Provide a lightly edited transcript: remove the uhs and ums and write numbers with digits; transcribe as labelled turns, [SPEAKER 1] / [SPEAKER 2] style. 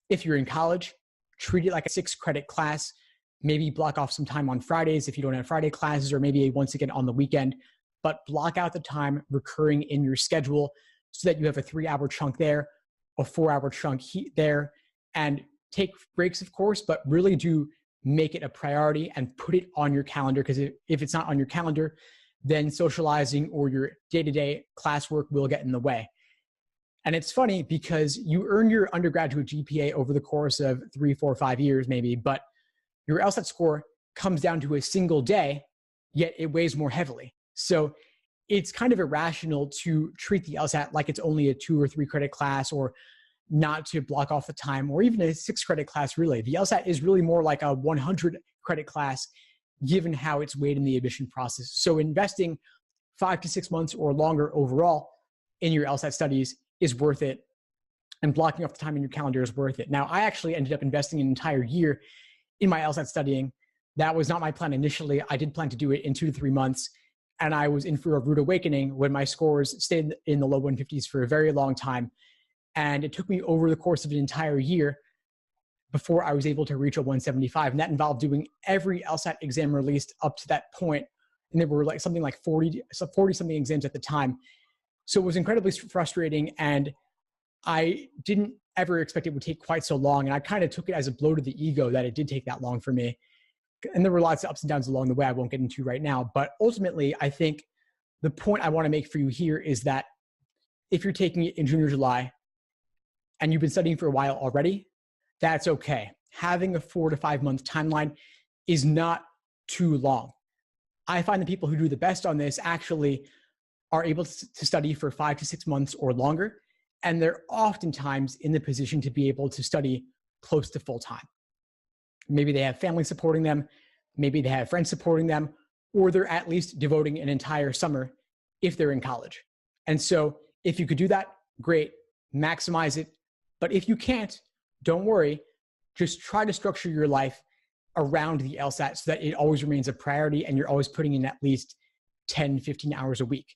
[SPEAKER 1] If you're in college, treat it like a 6-credit class. Maybe block off some time on Fridays if you don't have Friday classes, or maybe once again on the weekend, but block out the time recurring in your schedule so that you have a 3-hour chunk there, a 4-hour chunk there, and take breaks, of course, but really do make it a priority and put it on your calendar, because if it's not on your calendar, then socializing or your day-to-day classwork will get in the way. And it's funny because you earn your undergraduate GPA over the course of 3, 4, 5 years maybe, but your LSAT score comes down to a single day, yet it weighs more heavily. So it's kind of irrational to treat the LSAT like it's only a 2 or 3 credit class, or not to block off the time, or even a 6-credit class really. The LSAT is really more like a 100 credit class given how it's weighed in the admission process. So investing 5 to 6 months or longer overall in your LSAT studies is worth it, and blocking off the time in your calendar is worth it. Now, I actually ended up investing an entire year in my LSAT studying. That was not my plan initially. I did plan to do it in 2 to 3 months, and I was in for a rude awakening when my scores stayed in the low 150s for a very long time. And it took me over the course of an entire year before I was able to reach a 175. And that involved doing every LSAT exam released up to that point. And there were something like 40 something exams at the time. So it was incredibly frustrating, and I didn't ever expect it would take quite so long. And I kind of took it as a blow to the ego that it did take that long for me. And there were lots of ups and downs along the way I won't get into right now. But ultimately, I think the point I want to make for you here is that if you're taking it in June or July and you've been studying for a while already, that's okay. Having a 4 to 5 month timeline is not too long. I find the people who do the best on this actually are able to study for 5 to 6 months or longer, and they're oftentimes in the position to be able to study close to full time. Maybe they have family supporting them, maybe they have friends supporting them, or they're at least devoting an entire summer if they're in college. And so if you could do that, great, maximize it. But if you can't, don't worry, just try to structure your life around the LSAT so that it always remains a priority and you're always putting in at least 10, 15 hours a week.